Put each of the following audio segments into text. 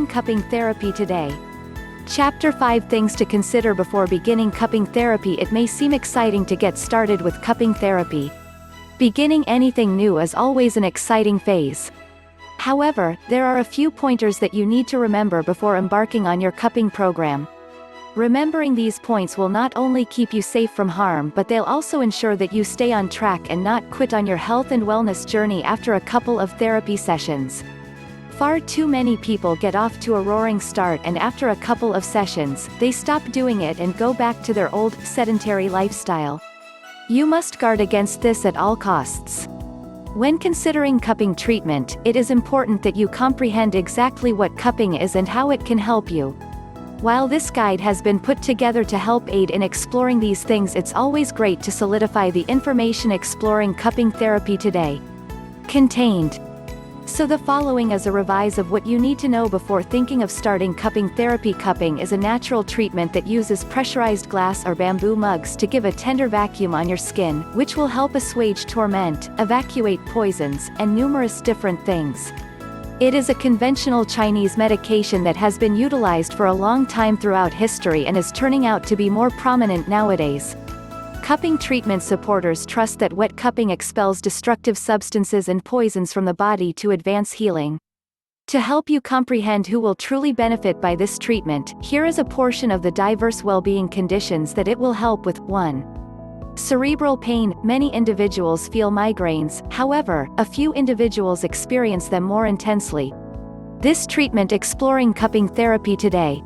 Exploring Cupping Therapy Today. Chapter 5 Things to Consider Before Beginning Cupping Therapy. It may seem exciting to get started with cupping therapy. Beginning anything new is always an exciting phase. However, there are a few pointers that you need to remember before embarking on your cupping program. Remembering these points will not only keep you safe from harm, but they'll also ensure that you stay on track and not quit on your health and wellness journey after a couple of therapy sessions. Far too many people get off to a roaring start, and after a couple of sessions, they stop doing it and go back to their old, sedentary lifestyle. You must guard against this at all costs. When considering cupping treatment, it is important that you comprehend exactly what cupping is and how it can help you. While this guide has been put together to help aid in exploring these things, it's always great to solidify the information exploring cupping therapy today contained. So the following is a revise of what you need to know before thinking of starting cupping therapy. Cupping is a natural treatment that uses pressurized glass or bamboo mugs to give a tender vacuum on your skin, which will help assuage torment, evacuate poisons, and numerous different things. It is a conventional Chinese medication that has been utilized for a long time throughout history and is turning out to be more prominent nowadays. Cupping treatment supporters trust that wet cupping expels destructive substances and poisons from the body to advance healing. To help you comprehend who will truly benefit by this treatment, here is a portion of the diverse well-being conditions that it will help with. 1. Cerebral pain. Many individuals feel migraines, however, a few individuals experience them more intensely. This treatment, exploring cupping therapy today,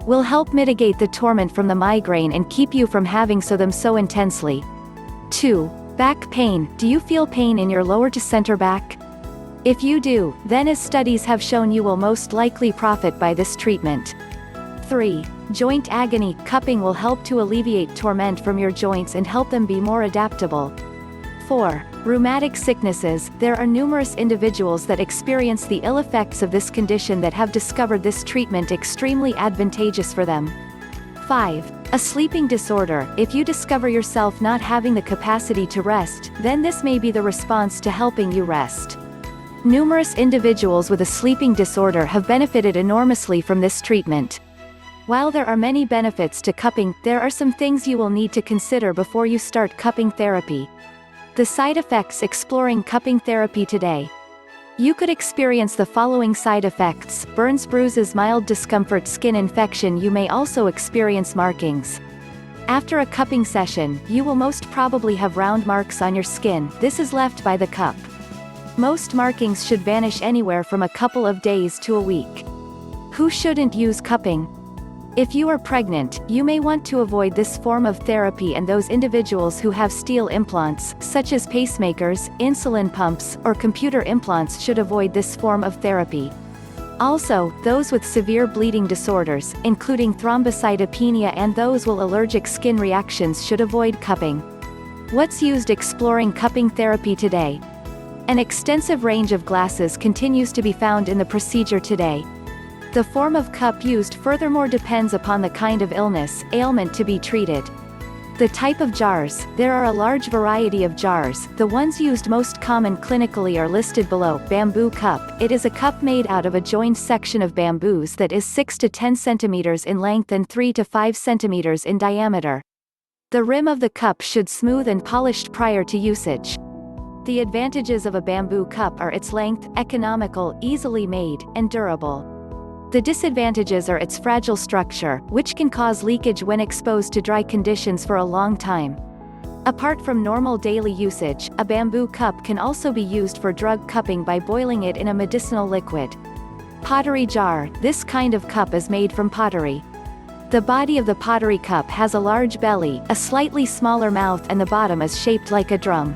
will help mitigate the torment from the migraine and keep you from having them so intensely. 2. Back pain. Do you feel pain in your lower to center back? If you do, then as studies have shown, you will most likely profit by this treatment. 3. Joint agony. Cupping will help to alleviate torment from your joints and help them be more adaptable. 4. Rheumatic sicknesses. There are numerous individuals that experience the ill effects of this condition that have discovered this treatment extremely advantageous for them. 5. A sleeping disorder. If you discover yourself not having the capacity to rest, then this may be the response to helping you rest. Numerous individuals with a sleeping disorder have benefited enormously from this treatment. While there are many benefits to cupping, there are some things you will need to consider before you start cupping therapy. The side effects. Exploring cupping therapy today. You could experience the following side effects: burns, bruises, mild discomfort, skin infection. You may also experience markings. After a cupping session, you will most probably have round marks on your skin. This is left by the cup. Most markings should vanish anywhere from a couple of days to a week. Who shouldn't use cupping? If you are pregnant, you may want to avoid this form of therapy, and those individuals who have steel implants, such as pacemakers, insulin pumps, or computer implants, should avoid this form of therapy. Also, those with severe bleeding disorders, including thrombocytopenia, and those with allergic skin reactions should avoid cupping. What's used? Exploring cupping therapy today. An extensive range of glasses continues to be found in the procedure today. The form of cup used furthermore depends upon the kind of ailment to be treated. The type of jars. There are a large variety of jars. The ones used most common clinically are listed below. Bamboo cup. It is a cup made out of a joined section of bamboos that is 6 to 10 centimeters in length and 3 to 5 centimeters in diameter. The rim of the cup should smooth and polished prior to usage. The advantages of a bamboo cup are its length, economical, easily made, and durable. The disadvantages are its fragile structure, which can cause leakage when exposed to dry conditions for a long time. Apart from normal daily usage, a bamboo cup can also be used for drug cupping by boiling it in a medicinal liquid. Pottery jar. This kind of cup is made from pottery. The body of the pottery cup has a large belly, a slightly smaller mouth, and the bottom is shaped like a drum.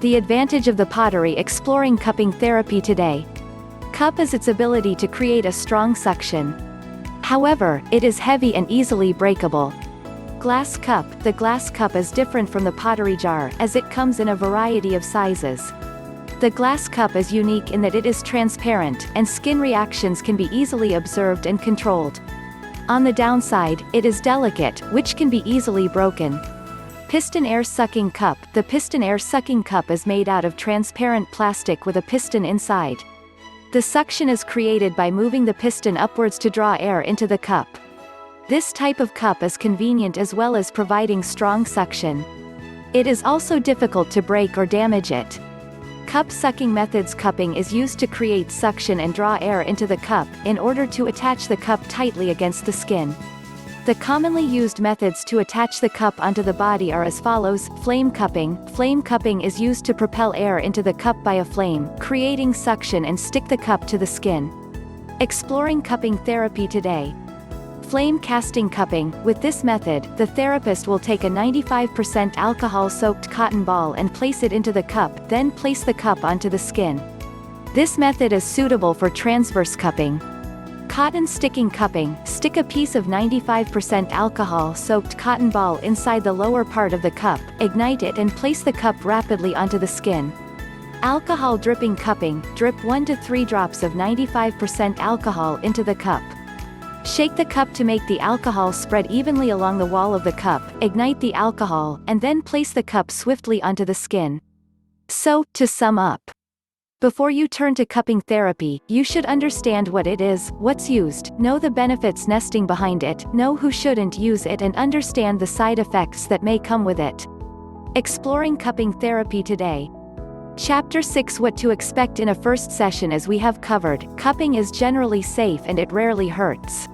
The advantage of the pottery. Exploring cupping therapy today. Cup is its ability to create a strong suction. However, it is heavy and easily breakable. Glass cup. The glass cup is different from the pottery jar, as it comes in a variety of sizes. The glass cup is unique in that it is transparent, and skin reactions can be easily observed and controlled. On the downside, it is delicate, which can be easily broken. Piston air sucking cup. The piston air sucking cup is made out of transparent plastic with a piston inside. The suction is created by moving the piston upwards to draw air into the cup. This type of cup is convenient as well as providing strong suction. It is also difficult to break or damage it. Cup sucking methods. Cupping is used to create suction and draw air into the cup, in order to attach the cup tightly against the skin. The commonly used methods to attach the cup onto the body are as follows. Flame cupping. Flame cupping is used to propel air into the cup by a flame, creating suction and stick the cup to the skin. Exploring cupping therapy today. Flame casting cupping. With this method, the therapist will take a 95% alcohol-soaked cotton ball and place it into the cup, then place the cup onto the skin. This method is suitable for transverse cupping. Cotton sticking cupping. Stick a piece of 95% alcohol-soaked cotton ball inside the lower part of the cup, ignite it and place the cup rapidly onto the skin. Alcohol dripping cupping. Drip 1 to 3 drops of 95% alcohol into the cup. Shake the cup to make the alcohol spread evenly along the wall of the cup, ignite the alcohol, and then place the cup swiftly onto the skin. So, to sum up, before you turn to cupping therapy, you should understand what it is, what's used, know the benefits nesting behind it, know who shouldn't use it and understand the side effects that may come with it. Exploring cupping therapy today. Chapter 6. What to expect in a first session. As we have covered, cupping is generally safe and it rarely hurts.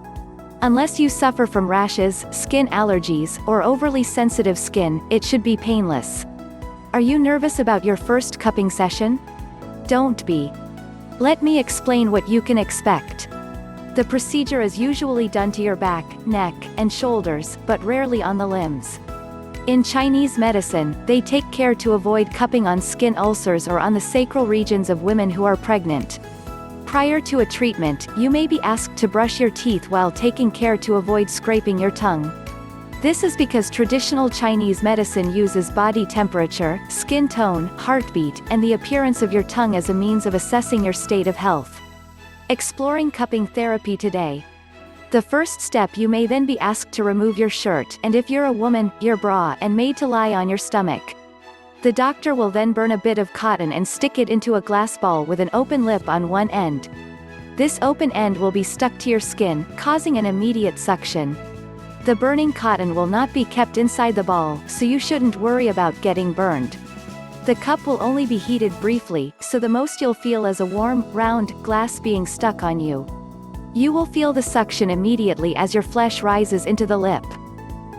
Unless you suffer from rashes, skin allergies, or overly sensitive skin, it should be painless. Are you nervous about your first cupping session? Don't be. Let me explain what you can expect. The procedure is usually done to your back, neck, and shoulders, but rarely on the limbs. In Chinese medicine, they take care to avoid cupping on skin ulcers or on the sacral regions of women who are pregnant. Prior to a treatment, you may be asked to brush your teeth while taking care to avoid scraping your tongue. This is because traditional Chinese medicine uses body temperature, skin tone, heartbeat, and the appearance of your tongue as a means of assessing your state of health. Exploring cupping therapy today. The first step, you may then be asked to remove your shirt, and if you're a woman, your bra, and made to lie on your stomach. The doctor will then burn a bit of cotton and stick it into a glass ball with an open lip on one end. This open end will be stuck to your skin, causing an immediate suction. The burning cotton will not be kept inside the ball, so you shouldn't worry about getting burned. The cup will only be heated briefly, so the most you'll feel is a warm, round glass being stuck on you. You will feel the suction immediately as your flesh rises into the lip.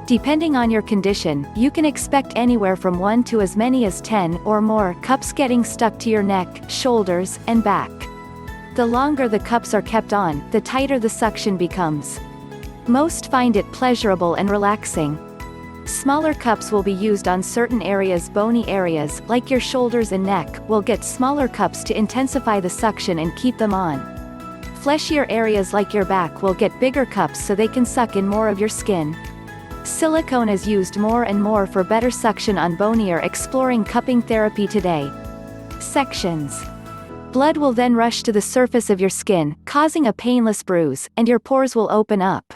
Depending on your condition, you can expect anywhere from 1 to as many as 10 or more cups getting stuck to your neck, shoulders, and back. The longer the cups are kept on, the tighter the suction becomes. Most find it pleasurable and relaxing. Smaller cups will be used on certain areas. Bony areas, like your shoulders and neck, will get smaller cups to intensify the suction and keep them on. Fleshier areas like your back will get bigger cups so they can suck in more of your skin. Silicone is used more and more for better suction on bonier. Exploring cupping therapy today. Sections. Blood will then rush to the surface of your skin, causing a painless bruise, and your pores will open up.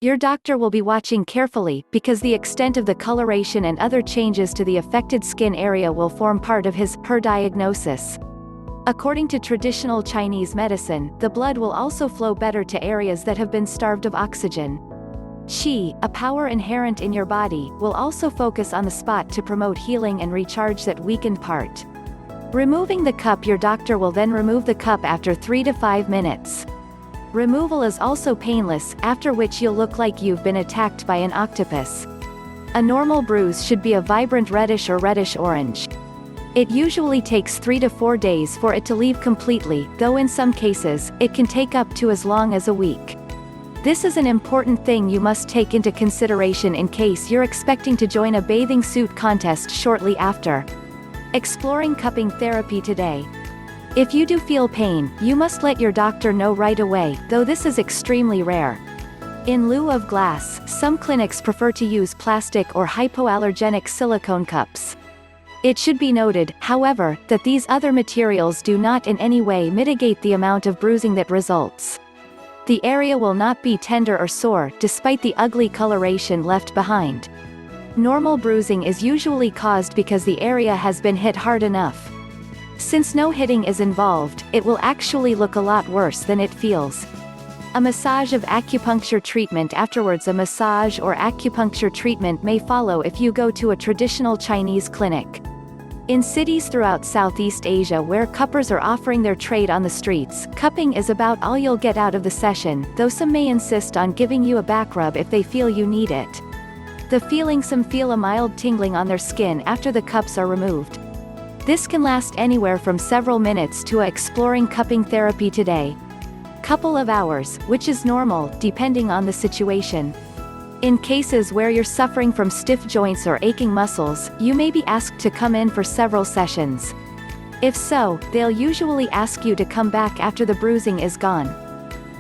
Your doctor will be watching carefully, because the extent of the coloration and other changes to the affected skin area will form part of his/her diagnosis. According to traditional Chinese medicine, the blood will also flow better to areas that have been starved of oxygen. Qi, a power inherent in your body, will also focus on the spot to promote healing and recharge that weakened part. Removing the cup. Your doctor will then remove the cup after 3 to 5 minutes. Removal is also painless, after which you'll look like you've been attacked by an octopus. A normal bruise should be a vibrant reddish or reddish-orange. It usually takes 3 to 4 days for it to leave completely, though in some cases, it can take up to as long as a week. This is an important thing you must take into consideration in case you're expecting to join a bathing suit contest shortly after. Exploring cupping therapy today. If you do feel pain, you must let your doctor know right away, though this is extremely rare. In lieu of glass, some clinics prefer to use plastic or hypoallergenic silicone cups. It should be noted, however, that these other materials do not in any way mitigate the amount of bruising that results. The area will not be tender or sore, despite the ugly coloration left behind. Normal bruising is usually caused because the area has been hit hard enough. Since no hitting is involved, it will actually look a lot worse than it feels. A massage of acupuncture treatment afterwards. A massage or acupuncture treatment may follow if you go to a traditional Chinese clinic. In cities throughout Southeast Asia where cuppers are offering their trade on the streets, cupping is about all you'll get out of the session, though some may insist on giving you a back rub if they feel you need it. Some feel a mild tingling on their skin after the cups are removed. This can last anywhere from several minutes to exploring cupping therapy today. Couple of hours, which is normal, depending on the situation. In cases where you're suffering from stiff joints or aching muscles, you may be asked to come in for several sessions. If so, they'll usually ask you to come back after the bruising is gone.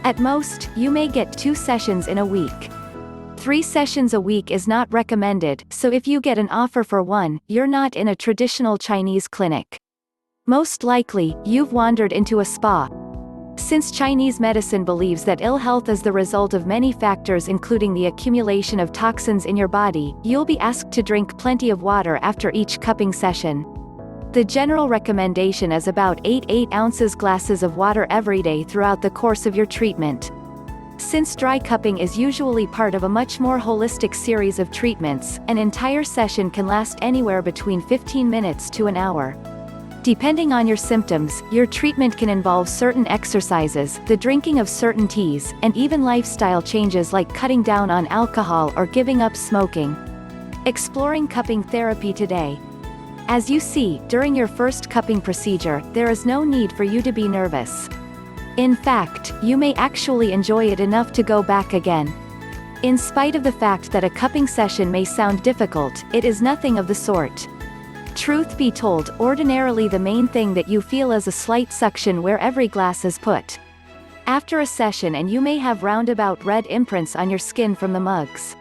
At most, you may get 2 sessions in a week. 3 sessions a week is not recommended, so if you get an offer for 1, you're not in a traditional Chinese clinic. Most likely, you've wandered into a spa. Since Chinese medicine believes that ill health is the result of many factors including the accumulation of toxins in your body, you'll be asked to drink plenty of water after each cupping session. The general recommendation is about 8 ounces glasses of water every day throughout the course of your treatment. Since dry cupping is usually part of a much more holistic series of treatments, an entire session can last anywhere between 15 minutes to an hour. Depending on your symptoms, your treatment can involve certain exercises, the drinking of certain teas, and even lifestyle changes like cutting down on alcohol or giving up smoking. Exploring cupping therapy today. As you see, during your first cupping procedure, there is no need for you to be nervous. In fact, you may actually enjoy it enough to go back again. In spite of the fact that a cupping session may sound difficult, it is nothing of the sort. Truth be told, ordinarily the main thing that you feel is a slight suction where every glass is put. After a session and you may have roundabout red imprints on your skin from the mugs.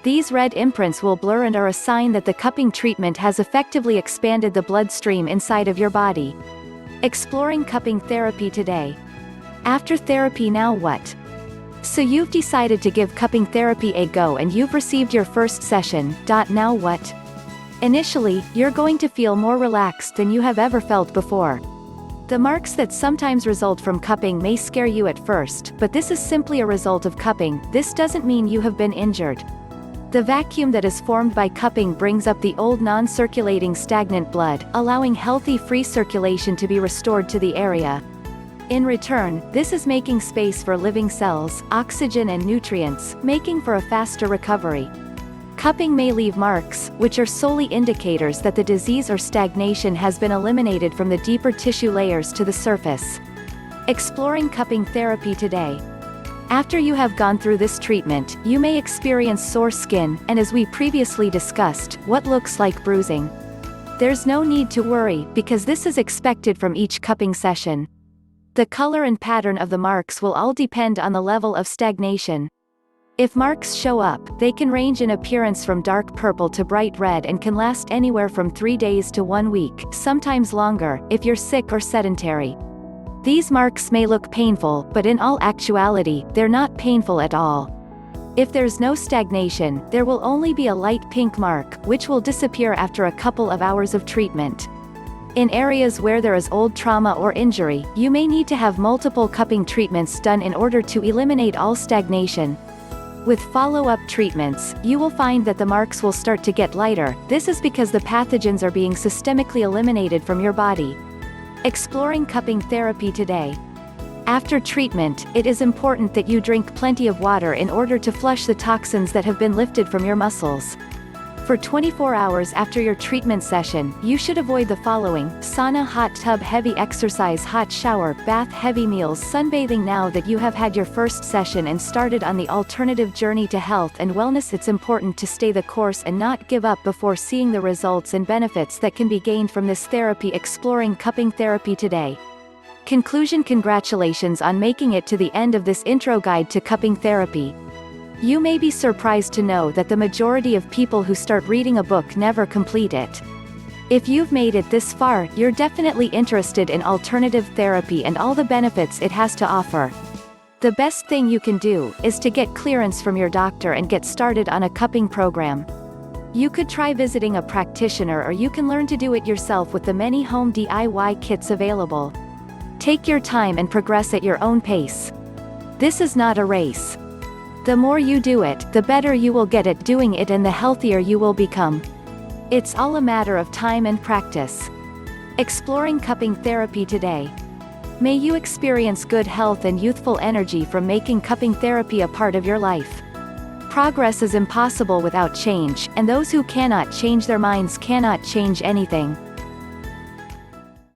These red imprints will blur and are a sign that the cupping treatment has effectively expanded the bloodstream inside of your body. Exploring cupping therapy today. After therapy, now what? So you've decided to give cupping therapy a go and you've received your first session. Now what? Initially, you're going to feel more relaxed than you have ever felt before. The marks that sometimes result from cupping may scare you at first, but this is simply a result of cupping. This doesn't mean you have been injured. The vacuum that is formed by cupping brings up the old non-circulating stagnant blood, allowing healthy free circulation to be restored to the area. In return, this is making space for living cells, oxygen and nutrients, making for a faster recovery. Cupping may leave marks, which are solely indicators that the disease or stagnation has been eliminated from the deeper tissue layers to the surface. Exploring cupping therapy today. After you have gone through this treatment, you may experience sore skin, and as we previously discussed, what looks like bruising. There's no need to worry, because this is expected from each cupping session. The color and pattern of the marks will all depend on the level of stagnation. If marks show up, they can range in appearance from dark purple to bright red and can last anywhere from 3 days to 1 week, sometimes longer, if you're sick or sedentary. These marks may look painful, but in all actuality, they're not painful at all. If there's no stagnation, there will only be a light pink mark, which will disappear after a couple of hours of treatment. In areas where there is old trauma or injury, you may need to have multiple cupping treatments done in order to eliminate all stagnation. With follow-up treatments, you will find that the marks will start to get lighter. This is because the pathogens are being systemically eliminated from your body. Exploring cupping therapy today. After treatment, it is important that you drink plenty of water in order to flush the toxins that have been lifted from your muscles. For 24 hours after your treatment session, you should avoid the following: sauna, hot tub, heavy exercise, hot shower, bath, heavy meals, sunbathing. Now that you have had your first session and started on the alternative journey to health and wellness, it's important to stay the course and not give up before seeing the results and benefits that can be gained from this therapy. Exploring cupping therapy today. Conclusion: congratulations on making it to the end of this intro guide to cupping therapy. You may be surprised to know that the majority of people who start reading a book never complete it. If you've made it this far, you're definitely interested in alternative therapy and all the benefits it has to offer. The best thing you can do is to get clearance from your doctor and get started on a cupping program. You could try visiting a practitioner, or you can learn to do it yourself with the many home DIY kits available. Take your time and progress at your own pace. This is not a race. The more you do it, the better you will get at doing it and the healthier you will become. It's all a matter of time and practice. Exploring cupping therapy today. May you experience good health and youthful energy from making cupping therapy a part of your life. Progress is impossible without change, and those who cannot change their minds cannot change anything.